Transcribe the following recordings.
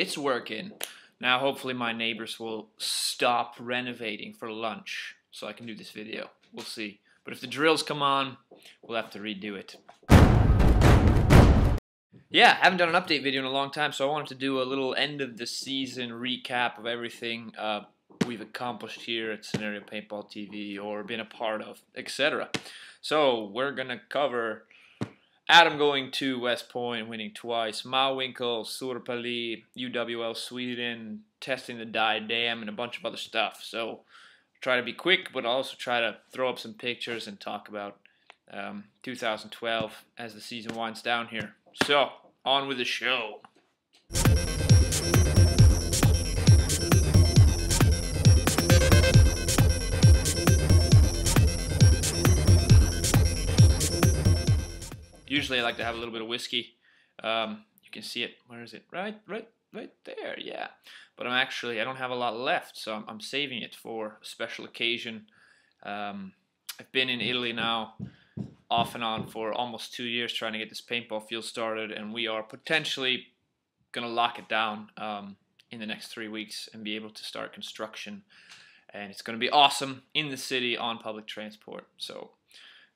It's working. Now hopefully my neighbors will stop renovating for lunch so I can do this video. We'll see. But if the drills come on, we'll have to redo it. Yeah, I haven't done an update video in a long time, so I wanted to do a little end of the season recap of everything we've accomplished here at SPbTV or been a part of, etc. So we're gonna cover Adam going to West Point, winning twice, Mahlwinkel, Suurpeli, UWL Sweden, testing the diadem, and a bunch of other stuff. So try to be quick, but also try to throw up some pictures and talk about 2012 as the season winds down here. So on with the show. Usually I like to have a little bit of whiskey. You can see it. Where is it? Right there. Yeah. But I don't have a lot left, so I'm saving it for a special occasion. I've been in Italy now, off and on, for almost 2 years trying to get this paintball field started, and we are potentially gonna lock it down in the next 3 weeks and be able to start construction. And it's gonna be awesome in the city on public transport. So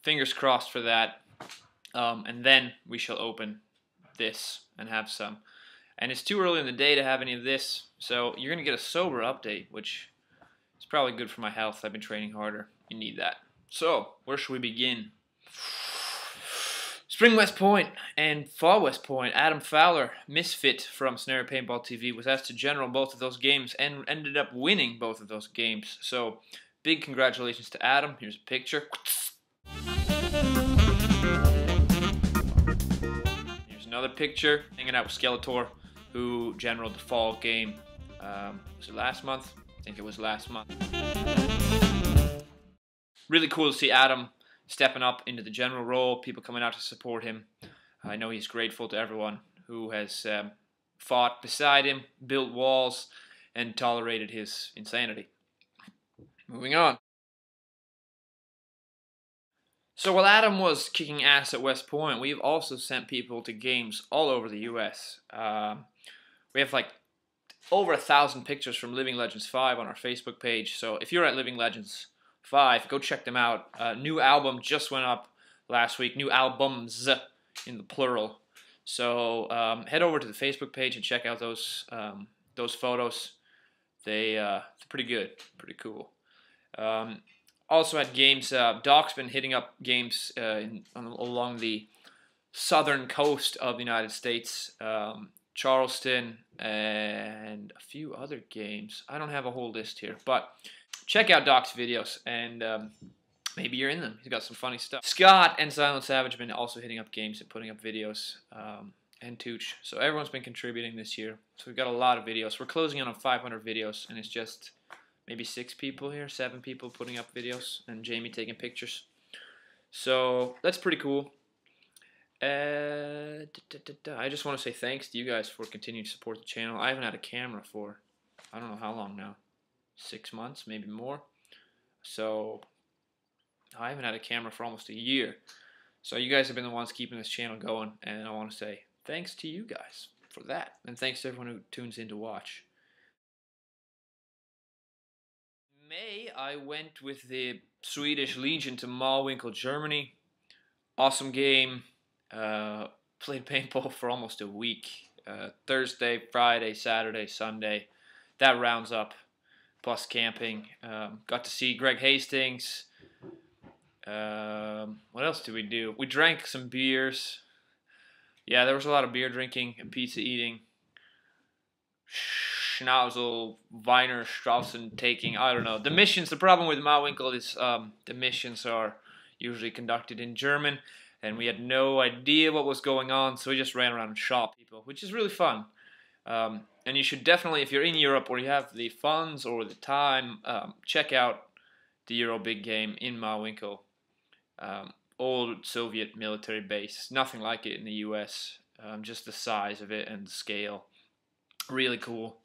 fingers crossed for that. And then we shall open this and have some. And it's too early in the day to have any of this, so you're going to get a sober update, which is probably good for my health. I've been training harder. You need that. So, where should we begin? Spring West Point and Fall West Point. Adam Fowler, misfit from SPbTV, was asked to general both of those games and ended up winning both of those games. So, big congratulations to Adam. Here's a picture. Another picture, hanging out with Skeletor, who generaled the fall game. Was it last month? I think it was last month. Really cool to see Adam stepping up into the general role, people coming out to support him. I know he's grateful to everyone who has fought beside him, built walls, and tolerated his insanity. Moving on. So while Adam was kicking ass at West Point, we've also sent people to games all over the U.S. We have like over 1,000 pictures from Living Legends 5 on our Facebook page. So if you're at Living Legends 5, go check them out. New album just went up last week. New albums in the plural. So head over to the Facebook page and check out those photos. They're pretty good, pretty cool. Also at games, Doc's been hitting up games along the southern coast of the United States, Charleston, and a few other games. I don't have a whole list here, but check out Doc's videos, and maybe you're in them. He's got some funny stuff. Scott and Silent Savage have been also hitting up games and putting up videos, and Tooch. So everyone's been contributing this year. So we've got a lot of videos. We're closing in on 500 videos, and it's just maybe 6 people here, 7 people putting up videos, and Jamie taking pictures. So that's pretty cool. I just want to say thanks to you guys for continuing to support the channel. I haven't had a camera for, I don't know how long now, 6 months, maybe more. So I haven't had a camera for almost a year. So you guys have been the ones keeping this channel going, and I want to say thanks to you guys for that, and thanks to everyone who tunes in to watch. May, I went with the Swedish Legion to Mahlwinkel, Germany. Awesome game. Played paintball for almost a week. Thursday, Friday, Saturday, Sunday. That rounds up. Plus camping. Got to see Greg Hastings. What else did we do? We drank some beers. Yeah, there was a lot of beer drinking and pizza eating. Schnauzel, Weiner, Straussen taking, I don't know. The missions, the problem with Mahlwinkel is the missions are usually conducted in German, and we had no idea what was going on, so we just ran around and shot people, which is really fun. And you should definitely, if you're in Europe or you have the funds or the time, check out the Euro Big Game in Mahlwinkel. Old Soviet military base, nothing like it in the US, just the size of it and the scale. Really cool.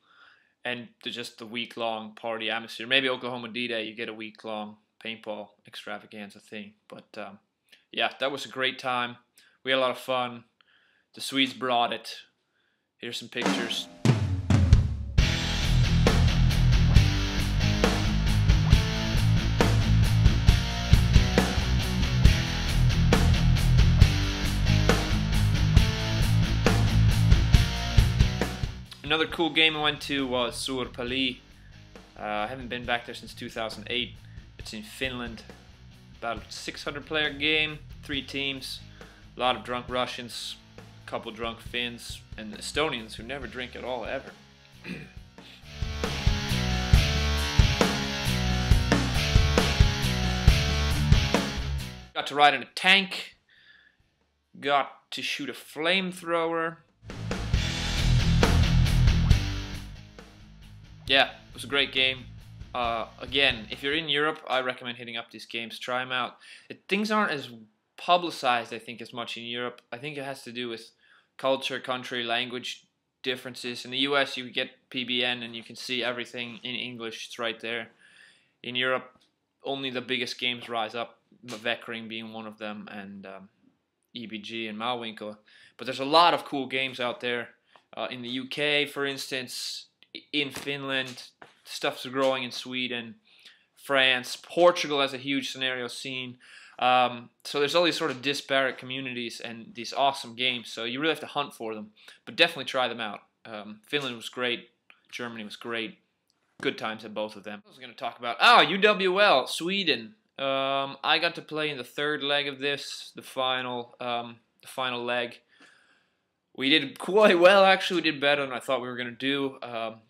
And just the week-long party atmosphere. Maybe Oklahoma D-Day, you get a week-long paintball extravaganza thing. But yeah, that was a great time. We had a lot of fun. The Swedes brought it. Here's some pictures. Another cool game I went to was Suurpeli. I haven't been back there since 2008. It's in Finland. About a 600 player game, 3 teams, a lot of drunk Russians, a couple drunk Finns, and Estonians who never drink at all ever. Got to ride in a tank, got to shoot a flamethrower. Yeah, it was a great game. Again, if you're in Europe, I recommend hitting up these games. Try them out. Things aren't as publicized, I think, as much in Europe. I think it has to do with culture, country, language differences. In the US, you get PBN and you can see everything in English. It's right there. In Europe, only the biggest games rise up, Vecring being one of them, and EBG and Mahlwinkel. But there's a lot of cool games out there. In the UK, for instance, in Finland, stuff's growing in Sweden, France, Portugal has a huge scenario scene. So there's all these sort of disparate communities and these awesome games. So you really have to hunt for them, but definitely try them out. Finland was great, Germany was great. Good times at both of them. I was going to talk about UWL Sweden. I got to play in the 3rd leg of this, the final leg. We did quite well, actually. We did better than I thought we were going to do.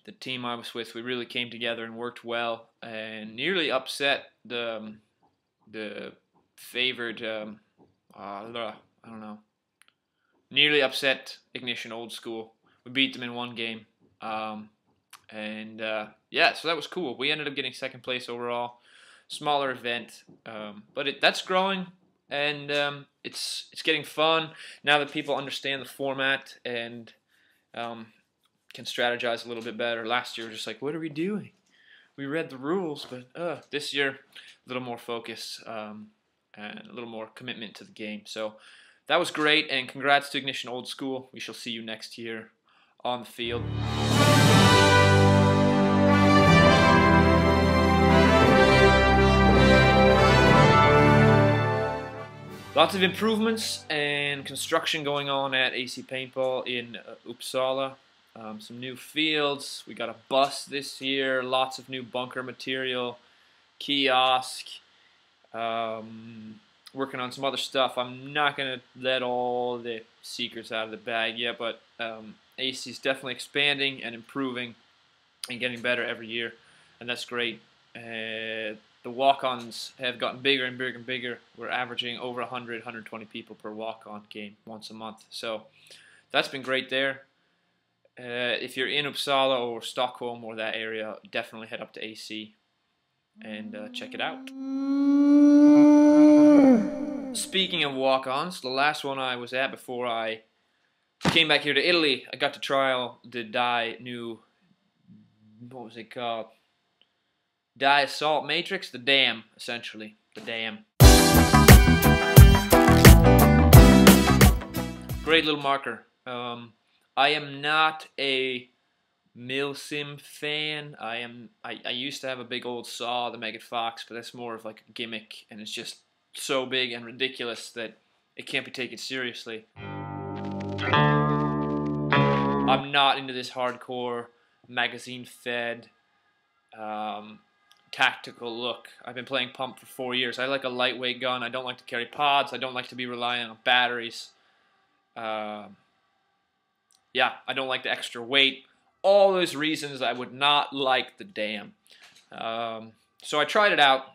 The team I was with, we really came together and worked well, and nearly upset the favored, I don't know, nearly upset Ignition Old School. We beat them in 1 game, yeah, so that was cool. We ended up getting 2nd place overall. Smaller event, but that's growing. And it's getting fun now that people understand the format and can strategize a little bit better. Last year, just like, what are we doing? We read the rules, but this year, a little more focus and a little more commitment to the game. So that was great, and congrats to Ignition Old School. We shall see you next year on the field. Lots of improvements and construction going on at AC Paintball in Uppsala. Some new fields. We got a bus this year. Lots of new bunker material. Kiosk. Working on some other stuff. I'm not going to let all the secrets out of the bag yet, but AC is definitely expanding and improving and getting better every year, and that's great. The walk-ons have gotten bigger and bigger and bigger. We're averaging over 100, 120 people per walk-on game once a month. So that's been great there. If you're in Uppsala or Stockholm or that area, definitely head up to AC and check it out. Speaking of walk-ons, the last one I was at before I came back here to Italy, I got to trial the new, what was it called? Dye Assault Matrix, the Dam, essentially. The Dam. Great little marker. I am not a milsim fan. I used to have a big old saw, the Megan Fox, but that's more of like a gimmick, and it's just so big and ridiculous that it can't be taken seriously. I'm not into this hardcore, magazine-fed, tactical look. I've been playing pump for 4 years. I like a lightweight gun. I don't like to carry pods. I don't like to be relying on batteries. Yeah, I don't like the extra weight. All those reasons I would not like the Dam. So I tried it out.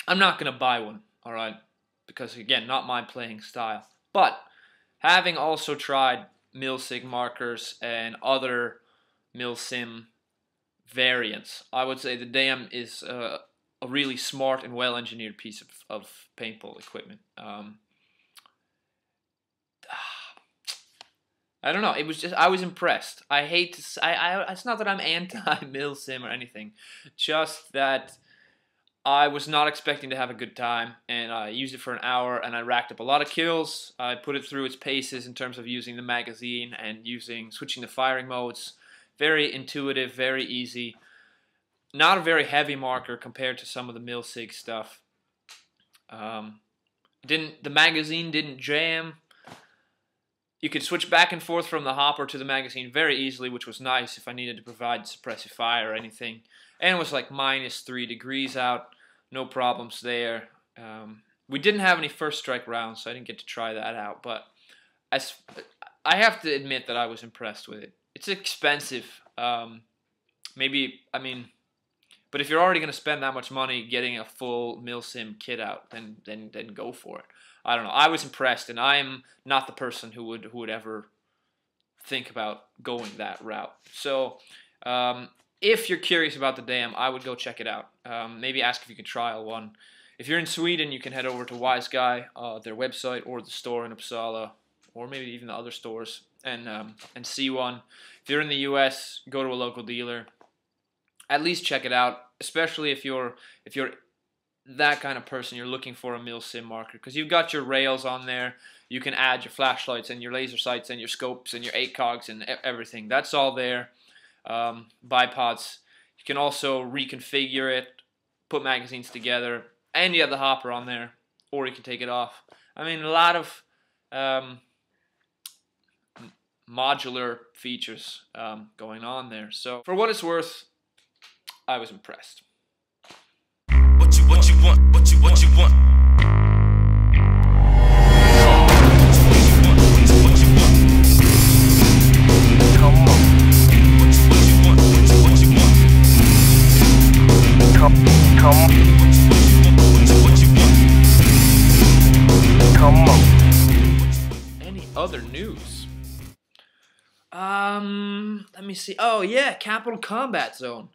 I'm not going to buy one, alright? Because, again, not my playing style. But, having also tried milsig markers and other milsim variants, I would say the Dam is a really smart and well-engineered piece of paintball equipment. I don't know. It was just, I was impressed. I hate to say, it's not that I'm anti-milsim or anything, just that I was not expecting to have a good time, and I used it for an hour, and I racked up a lot of kills. I put it through its paces in terms of using the magazine and switching the firing modes. Very intuitive, very easy. Not a very heavy marker compared to some of the milsig stuff. The magazine didn't jam. You could switch back and forth from the hopper to the magazine very easily, which was nice if I needed to provide suppressive fire or anything. And it was like -3 degrees out, no problems there. We didn't have any first strike rounds, so I didn't get to try that out. But I have to admit that I was impressed with it. It's expensive. But if you're already going to spend that much money getting a full milsim kit out, then go for it. I don't know. I was impressed, and I am not the person who would ever think about going that route. So, if you're curious about the dam, I would go check it out. Maybe ask if you can trial one. If you're in Sweden, you can head over to Wise Guy, their website, or the store in Uppsala, or maybe even the other stores, and see one. If you're in the U.S., go to a local dealer. At least check it out, especially if you're that kind of person. You're looking for a milsim marker, because you've got your rails on there. You can add your flashlights and your laser sights and your scopes and your ACOGs and everything. That's all there. Bipods. You can also reconfigure it, put magazines together, and you have the hopper on there, or you can take it off. I mean, a lot of modular features going on there. So for what it's worth, I was impressed. What you want? What you want? Come on. What you want? Come on. Any other news? Let me see. Oh yeah, Capital Combat Zone.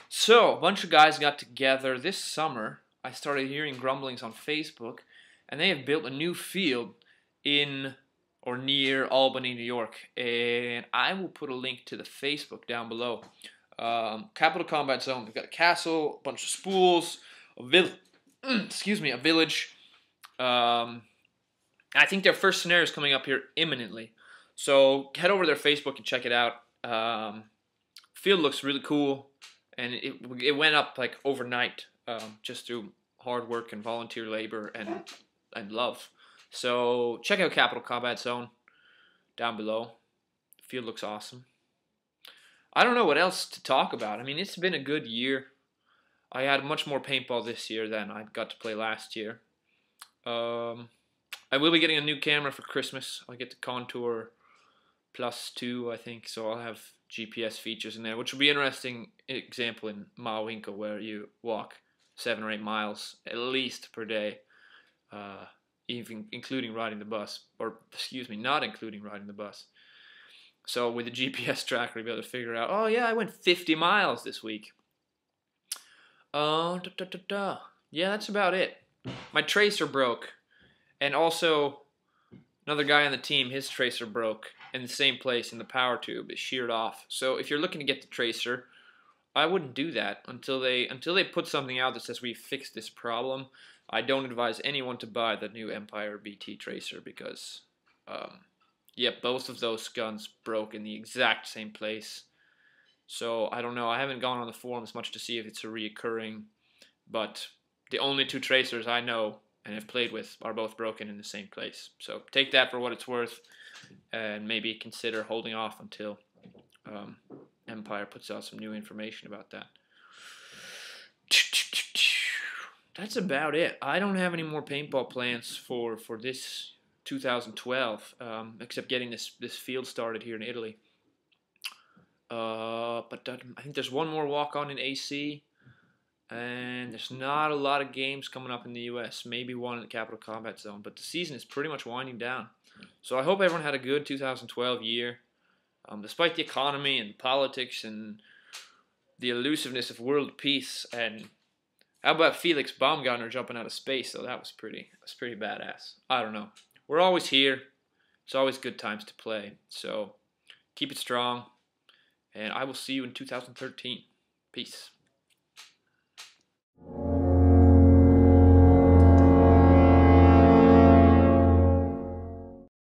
So, a bunch of guys got together this summer. I started hearing grumblings on Facebook, and they have built a new field in or near Albany, New York. And I will put a link to the Facebook down below. Capital Combat Zone. They've got a castle, a bunch of spools, a village. I think their first scenario is coming up here imminently. So, head over to their Facebook and check it out. Field looks really cool. And it went up like overnight, just through hard work and volunteer labor and love. So check out Capital Combat Zone down below. The field looks awesome. I don't know what else to talk about. I mean, it's been a good year. I had much more paintball this year than I got to play last year. I will be getting a new camera for Christmas. I get the Contour +2, I think, so I'll have GPS features in there, which will be an interesting example in Mahlwinkel, where you walk 7 or 8 miles at least per day, even including riding the bus, or excuse me, not including riding the bus. So with the GPS tracker, you'll be able to figure out, oh yeah, I went 50 miles this week. Yeah, that's about it. My tracer broke, and also another guy on the team, his tracer broke in the same place, in the power tube. It sheared off. So if you're looking to get the tracer, I wouldn't do that until they put something out that says we fixed this problem. I don't advise anyone to buy the new Empire BT tracer, because yeah, both of those guns broke in the exact same place. So I don't know. I haven't gone on the forums much to see if it's a reoccurring, but the only 2 tracers I know and have played with are both broken in the same place. So take that for what it's worth, and maybe consider holding off until Empire puts out some new information about that. That's about it. I don't have any more paintball plans for this 2012, except getting this field started here in Italy. But I think there's one more walk-on in AC, and there's not a lot of games coming up in the US. Maybe one in the Capital Combat Zone, but the season is pretty much winding down. So I hope everyone had a good 2012 year, despite the economy and politics and the elusiveness of world peace. And how about Felix Baumgartner jumping out of space? So that was pretty badass. I don't know. We're always here. It's always good times to play. So keep it strong, and I will see you in 2013. Peace.